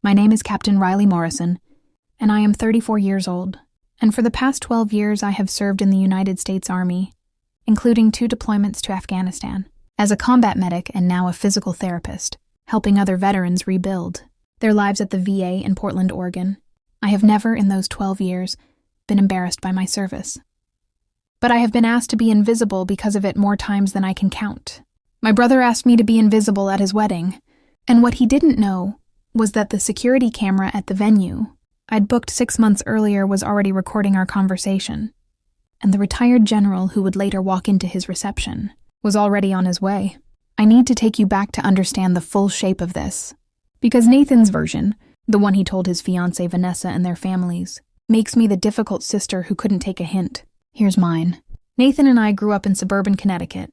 My name is Captain Riley Morrison, and I am 34 years old, and for the past 12 years I have served in the United States Army, including 2 deployments to Afghanistan, as a combat medic and now a physical therapist, helping other veterans rebuild their lives at the VA in Portland, Oregon. I have never, in those 12 years, been embarrassed by my service. But I have been asked to be invisible because of it more times than I can count. My brother asked me to be invisible at his wedding, and what he didn't know was that the security camera at the venue I'd booked 6 months earlier was already recording our conversation, and the retired general who would later walk into his reception was already on his way. I need to take you back to understand the full shape of this, because Nathan's version, the one he told his fiancée Vanessa and their families, makes me the difficult sister who couldn't take a hint. Here's mine. Nathan and I grew up in suburban Connecticut,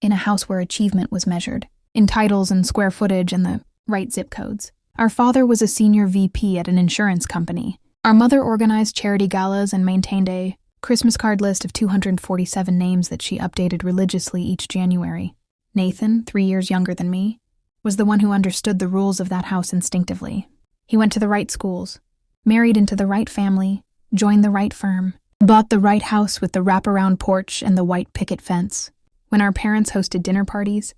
in a house where achievement was measured, in titles and square footage and the right zip codes. Our father was a senior VP at an insurance company. Our mother organized charity galas and maintained a Christmas card list of 247 names that she updated religiously each January. Nathan, 3 years younger than me, was the one who understood the rules of that house instinctively. He went to the right schools, married into the right family, joined the right firm, bought the right house with the wraparound porch and the white picket fence. When our parents hosted dinner parties,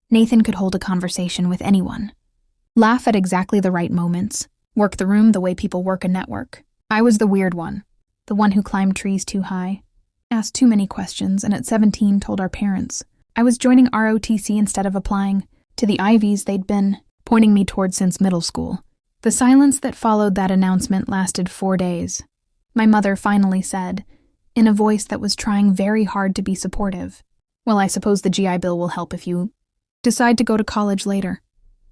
Nathan could hold a conversation with anyone, laugh at exactly the right moments, work the room the way people work a network. I was the weird one, the one who climbed trees too high, asked too many questions, and at 17 told our parents I was joining ROTC instead of applying to the Ivies they'd been pointing me toward since middle school. The silence that followed that announcement lasted 4 days. My mother finally said, in a voice that was trying very hard to be supportive, "Well, I suppose the GI Bill will help if you decide to go to college later."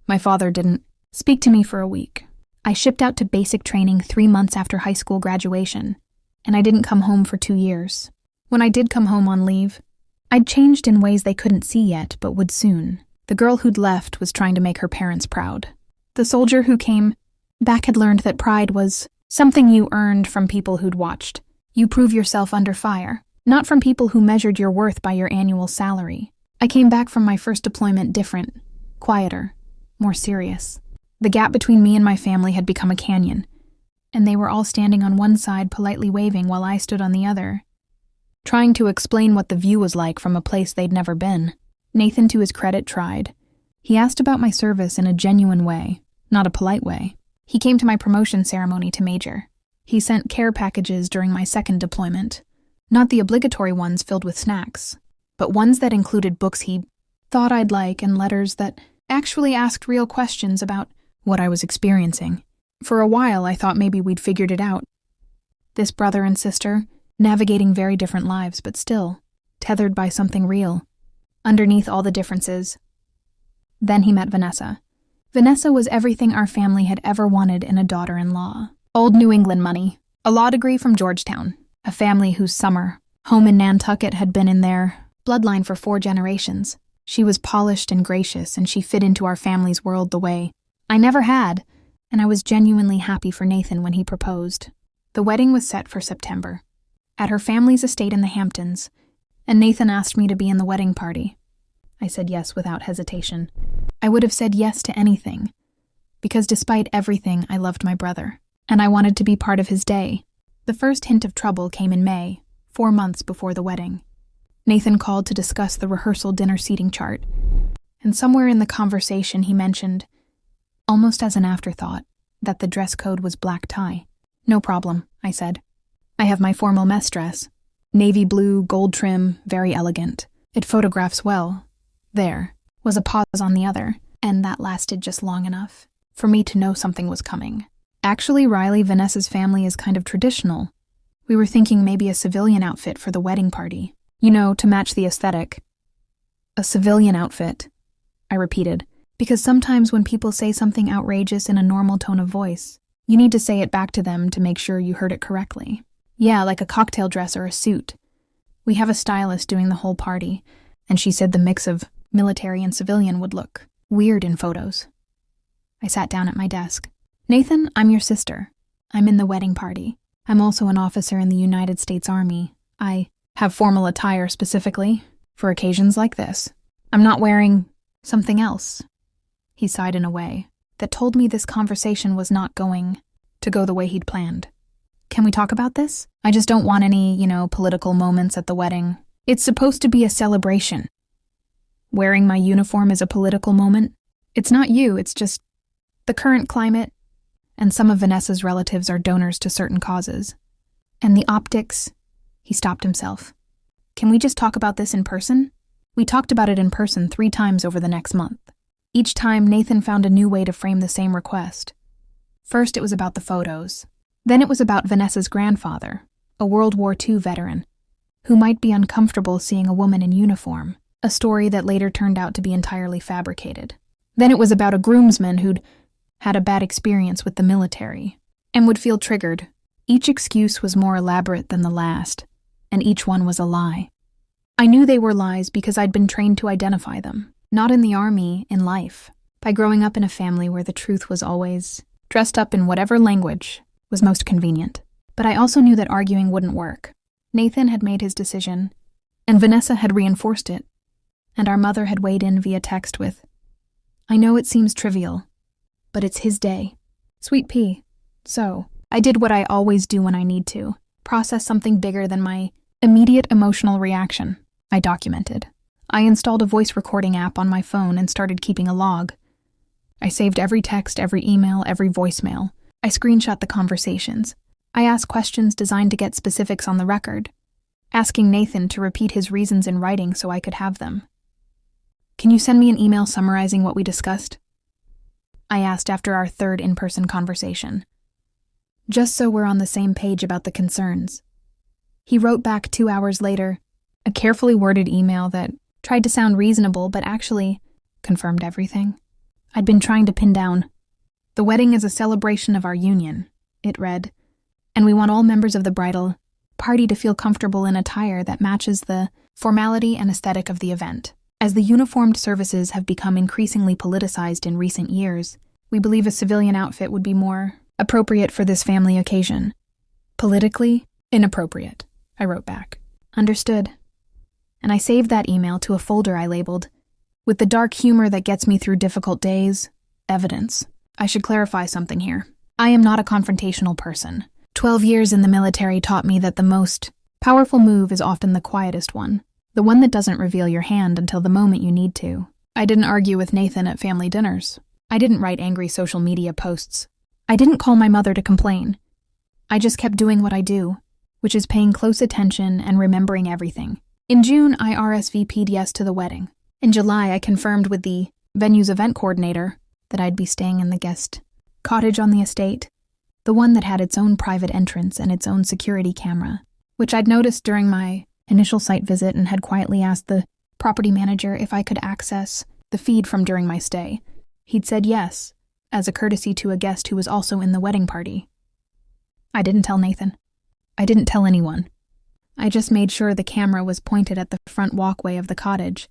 My father didn't speak to me for a week. I shipped out to basic training 3 months after high school graduation, and I didn't come home for 2 years. When I did come home on leave, I'd changed in ways they couldn't see yet, but would soon. The girl who'd left was trying to make her parents proud. The soldier who came back had learned that pride was something you earned from people who'd watched. You prove yourself under fire, not from people who measured your worth by your annual salary. I came back from my first deployment different, quieter, more serious. The gap between me and my family had become a canyon, and they were all standing on one side politely waving while I stood on the other, trying to explain what the view was like from a place they'd never been. Nathan, to his credit, tried. He asked about my service in a genuine way, not a polite way. He came to my promotion ceremony to major. He sent care packages during my second deployment, not the obligatory ones filled with snacks, but ones that included books he thought I'd like and letters that actually asked real questions about what I was experiencing. For a while, I thought maybe we'd figured it out. This brother and sister, navigating very different lives, but still tethered by something real, underneath all the differences. Then he met Vanessa. Vanessa was everything our family had ever wanted in a daughter-in-law. Old New England money, a law degree from Georgetown, a family whose summer home in Nantucket had been in their bloodline for 4 generations. She was polished and gracious, and she fit into our family's world the way I never had, and I was genuinely happy for Nathan when he proposed. The wedding was set for September, at her family's estate in the Hamptons, and Nathan asked me to be in the wedding party. I said yes without hesitation. I would have said yes to anything, because despite everything, I loved my brother, and I wanted to be part of his day. The first hint of trouble came in May, 4 months before the wedding. Nathan called to discuss the rehearsal dinner seating chart, and somewhere in the conversation he mentioned, almost as an afterthought, that the dress code was black tie. "No problem," I said. "I have my formal mess dress. Navy blue, gold trim, very elegant. It photographs well." There was a pause on the other, and that lasted just long enough for me to know something was coming. "Actually, Riley, Vanessa's family is kind of traditional. We were thinking maybe a civilian outfit for the wedding party. You know, to match the aesthetic." "A civilian outfit," I repeated, because sometimes when people say something outrageous in a normal tone of voice, you need to say it back to them to make sure you heard it correctly. "Yeah, like a cocktail dress or a suit. We have a stylist doing the whole party, and she said the mix of military and civilian would look weird in photos." I sat down at my desk. "Nathan, I'm your sister. I'm in the wedding party. I'm also an officer in the United States Army. I have formal attire specifically for occasions like this. I'm not wearing something else." He sighed in a way that told me this conversation was not going to go the way he'd planned. Can we talk about this? I just don't want any, political moments at the wedding. It's supposed to be a celebration. Wearing my uniform is a political moment. It's not you, it's just the current climate, and some of Vanessa's relatives are donors to certain causes. And the optics, he stopped himself. Can we just talk about this in person? We talked about it in person 3 times over the next month. Each time, Nathan found a new way to frame the same request. First, it was about the photos. Then it was about Vanessa's grandfather, a World War II veteran, who might be uncomfortable seeing a woman in uniform, a story that later turned out to be entirely fabricated. Then it was about a groomsman who'd had a bad experience with the military and would feel triggered. Each excuse was more elaborate than the last, and each one was a lie. I knew they were lies because I'd been trained to identify them, not in the army, in life, by growing up in a family where the truth was always dressed up in whatever language was most convenient. But I also knew that arguing wouldn't work. Nathan had made his decision, and Vanessa had reinforced it, and our mother had weighed in via text with, "I know it seems trivial, but it's his day." Sweet pea. So, I did what I always do when I need to, process something bigger than my immediate emotional reaction. I documented. I installed a voice recording app on my phone and started keeping a log. I saved every text, every email, every voicemail. I screenshot the conversations. I asked questions designed to get specifics on the record, asking Nathan to repeat his reasons in writing so I could have them. "Can you send me an email summarizing what we discussed?" I asked after our 3rd in-person conversation. Just so we're on the same page about the concerns. He wrote back 2 hours later, a carefully worded email that tried to sound reasonable but actually confirmed everything I'd been trying to pin down. "The wedding is a celebration of our union," it read, "and we want all members of the bridal party to feel comfortable in attire that matches the formality and aesthetic of the event. As the uniformed services have become increasingly politicized in recent years, we believe a civilian outfit would be more appropriate for this family occasion." "Politically inappropriate," I wrote back. "Understood." And I saved that email to a folder I labeled, "With the dark humor that gets me through difficult days, evidence." I should clarify something here. I am not a confrontational person. 12 years in the military taught me that the most powerful move is often the quietest one, the one that doesn't reveal your hand until the moment you need to. I didn't argue with Nathan at family dinners. I didn't write angry social media posts. I didn't call my mother to complain. I just kept doing what I do, which is paying close attention and remembering everything. In June, I RSVP'd yes to the wedding. In July, I confirmed with the venue's event coordinator that I'd be staying in the guest cottage on the estate, the one that had its own private entrance and its own security camera, which I'd noticed during my initial site visit and had quietly asked the property manager if I could access the feed from during my stay. He'd said yes, as a courtesy to a guest who was also in the wedding party. I didn't tell Nathan. I didn't tell anyone. I just made sure the camera was pointed at the front walkway of the cottage,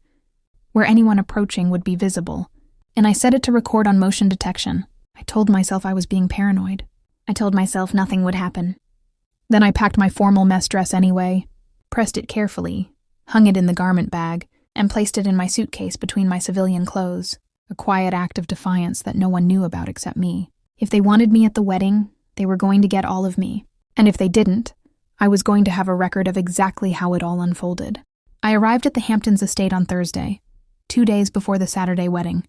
where anyone approaching would be visible, and I set it to record on motion detection. I told myself I was being paranoid. I told myself nothing would happen. Then I packed my formal mess dress anyway, pressed it carefully, hung it in the garment bag, and placed it in my suitcase between my civilian clothes, a quiet act of defiance that no one knew about except me. If they wanted me at the wedding, they were going to get all of me, and if they didn't, I was going to have a record of exactly how it all unfolded. I arrived at the Hamptons estate on Thursday, 2 days before the Saturday wedding.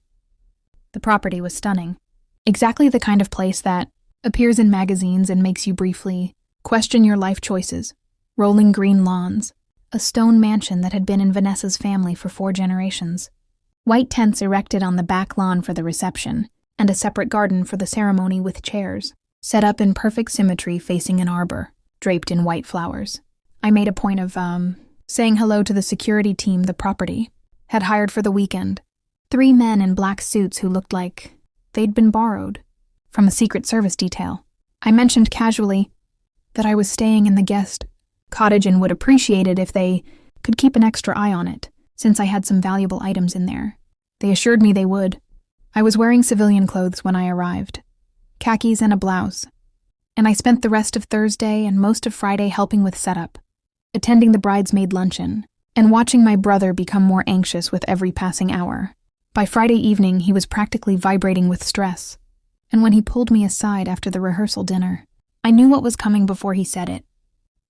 The property was stunning. Exactly the kind of place that appears in magazines and makes you briefly question your life choices. Rolling green lawns, a stone mansion that had been in Vanessa's family for 4 generations. White tents erected on the back lawn for the reception, and a separate garden for the ceremony with chairs, set up in perfect symmetry facing an arbor, draped in white flowers. I made a point of, saying hello to the security team the property had hired for the weekend. 3 men in black suits who looked like they'd been borrowed from a Secret Service detail. I mentioned casually that I was staying in the guest cottage and would appreciate it if they could keep an extra eye on it, since I had some valuable items in there. They assured me they would. I was wearing civilian clothes when I arrived, khakis and a blouse, and I spent the rest of Thursday and most of Friday helping with setup, attending the bridesmaid luncheon, and watching my brother become more anxious with every passing hour. By Friday evening, he was practically vibrating with stress. And when he pulled me aside after the rehearsal dinner, I knew what was coming before he said it.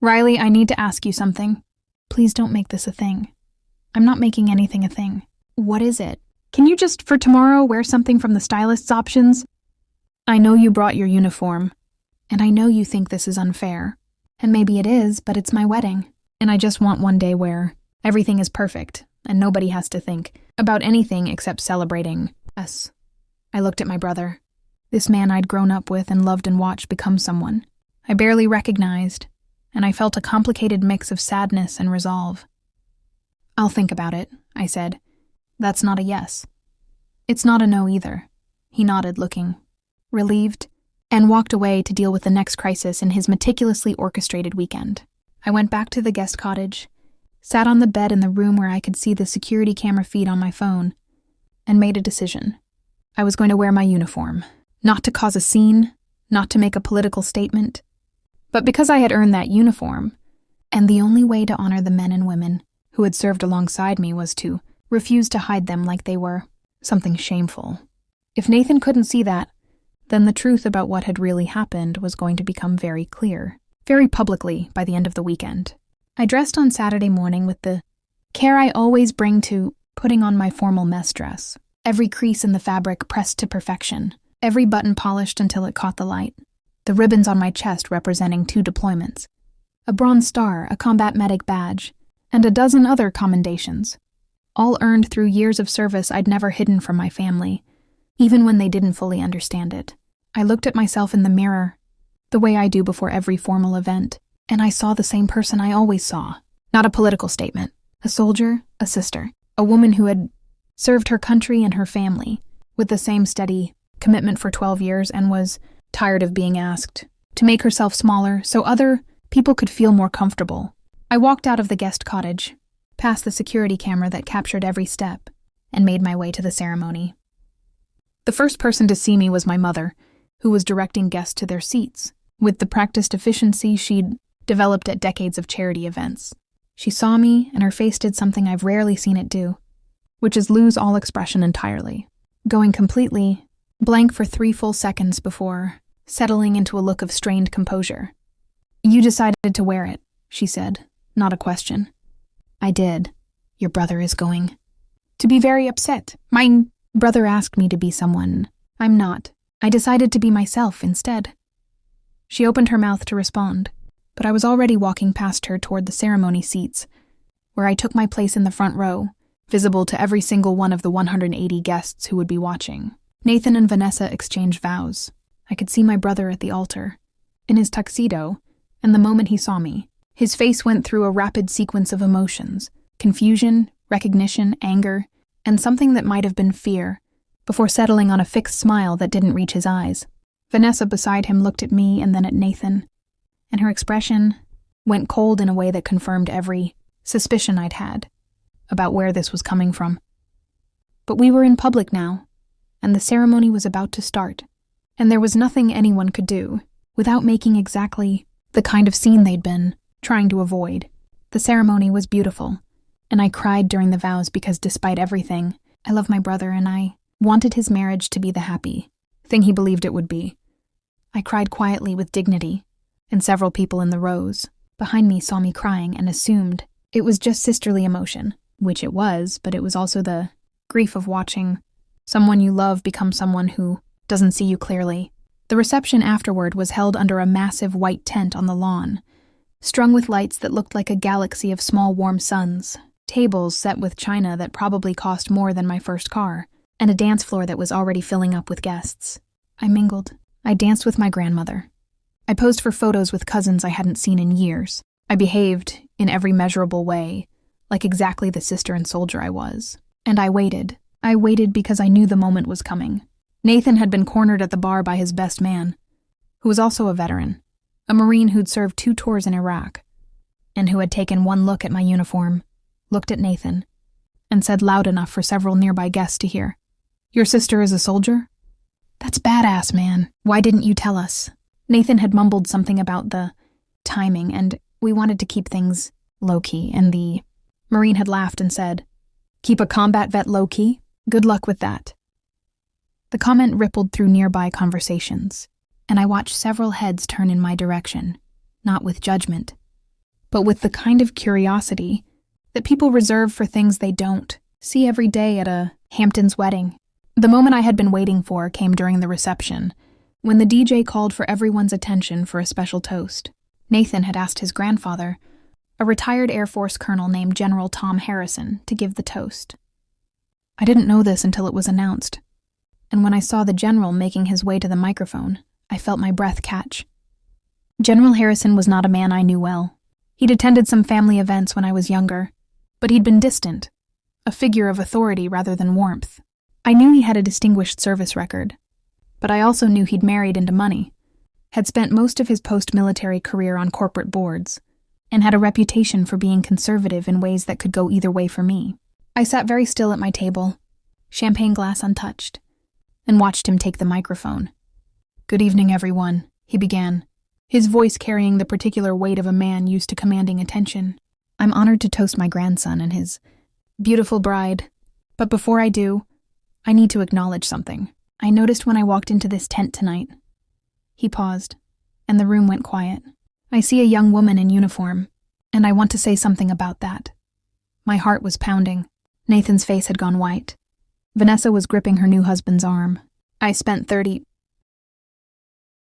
"Riley, I need to ask you something. Please don't make this a thing." "I'm not making anything a thing." "What is it? Can you just, for tomorrow, wear something from the stylist's options?" "I know you brought your uniform, and I know you think this is unfair. And maybe it is, but it's my wedding, and I just want one day where everything is perfect, and nobody has to think about anything except celebrating us." I looked at my brother, this man I'd grown up with and loved and watched become someone I barely recognized, and I felt a complicated mix of sadness and resolve. "I'll think about it," I said. "That's not a yes." "It's not a no either." He nodded, looking relieved, and walked away to deal with the next crisis in his meticulously orchestrated weekend. I went back to the guest cottage, sat on the bed in the room where I could see the security camera feed on my phone, and made a decision. I was going to wear my uniform, not to cause a scene, not to make a political statement, but because I had earned that uniform, and the only way to honor the men and women who had served alongside me was to refuse to hide them like they were something shameful. If Nathan couldn't see that, then the truth about what had really happened was going to become very clear, very publicly by the end of the weekend. I dressed on Saturday morning with the care I always bring to putting on my formal mess dress, every crease in the fabric pressed to perfection, every button polished until it caught the light, the ribbons on my chest representing 2 deployments, a Bronze Star, a combat medic badge, and a dozen other commendations, all earned through years of service I'd never hidden from my family, even when they didn't fully understand it. I looked at myself in the mirror, the way I do before every formal event, and I saw the same person I always saw. Not a political statement. A soldier, a sister, a woman who had served her country and her family with the same steady commitment for 12 years and was tired of being asked to make herself smaller so other people could feel more comfortable. I walked out of the guest cottage, past the security camera that captured every step, and made my way to the ceremony. The first person to see me was my mother, who was directing guests to their seats, with the practiced efficiency she'd developed at decades of charity events. She saw me, and her face did something I've rarely seen it do, which is lose all expression entirely, going completely blank for 3 full seconds before settling into a look of strained composure. "You decided to wear it," she said, not a question. "I did. Your brother is going to be very upset. My brother asked me to be someone I'm not. I decided to be myself instead." She opened her mouth to respond, but I was already walking past her toward the ceremony seats, where I took my place in the front row, visible to every single one of the 180 guests who would be watching. Nathan and Vanessa exchanged vows. I could see my brother at the altar, in his tuxedo, and the moment he saw me, his face went through a rapid sequence of emotions, confusion, recognition, anger, and something that might have been fear, before settling on a fixed smile that didn't reach his eyes. Vanessa beside him looked at me and then at Nathan, and her expression went cold in a way that confirmed every suspicion I'd had about where this was coming from. But we were in public now, and the ceremony was about to start, and there was nothing anyone could do without making exactly the kind of scene they'd been trying to avoid. The ceremony was beautiful, and I cried during the vows because despite everything, I love my brother and I wanted his marriage to be the happy thing he believed it would be. I cried quietly with dignity, and several people in the rows behind me saw me crying and assumed it was just sisterly emotion, which it was, but it was also the grief of watching someone you love become someone who doesn't see you clearly. The reception afterward was held under a massive white tent on the lawn, strung with lights that looked like a galaxy of small warm suns, tables set with china that probably cost more than my first car, and a dance floor that was already filling up with guests. I mingled. I danced with my grandmother. I posed for photos with cousins I hadn't seen in years. I behaved, in every measurable way, like exactly the sister and soldier I was. And I waited. I waited because I knew the moment was coming. Nathan had been cornered at the bar by his best man, who was also a veteran, a Marine who'd served 2 tours in Iraq, and who had taken one look at my uniform, looked at Nathan, and said loud enough for several nearby guests to hear, "Your sister is a soldier? That's badass, man. Why didn't you tell us?" Nathan had mumbled something about the timing, and we wanted to keep things low-key, and the Marine had laughed and said, "Keep a combat vet low-key? Good luck with that." The comment rippled through nearby conversations, and I watched several heads turn in my direction, not with judgment, but with the kind of curiosity that people reserve for things they don't see every day at a Hamptons wedding. The moment I had been waiting for came during the reception, when the DJ called for everyone's attention for a special toast. Nathan had asked his grandfather, a retired Air Force colonel named General Tom Harrison, to give the toast. I didn't know this until it was announced, and when I saw the general making his way to the microphone, I felt my breath catch. General Harrison was not a man I knew well. He'd attended some family events when I was younger, but he'd been distant, a figure of authority rather than warmth. I knew he had a distinguished service record, but I also knew he'd married into money, had spent most of his post-military career on corporate boards, and had a reputation for being conservative in ways that could go either way for me. I sat very still at my table, champagne glass untouched, and watched him take the microphone. "Good evening, everyone," he began, his voice carrying the particular weight of a man used to commanding attention. "I'm honored to toast my grandson and his beautiful bride, but before I do, I need to acknowledge something. I noticed when I walked into this tent tonight." He paused, and the room went quiet. "I see a young woman in uniform, and I want to say something about that." My heart was pounding. Nathan's face had gone white. Vanessa was gripping her new husband's arm. "I spent 30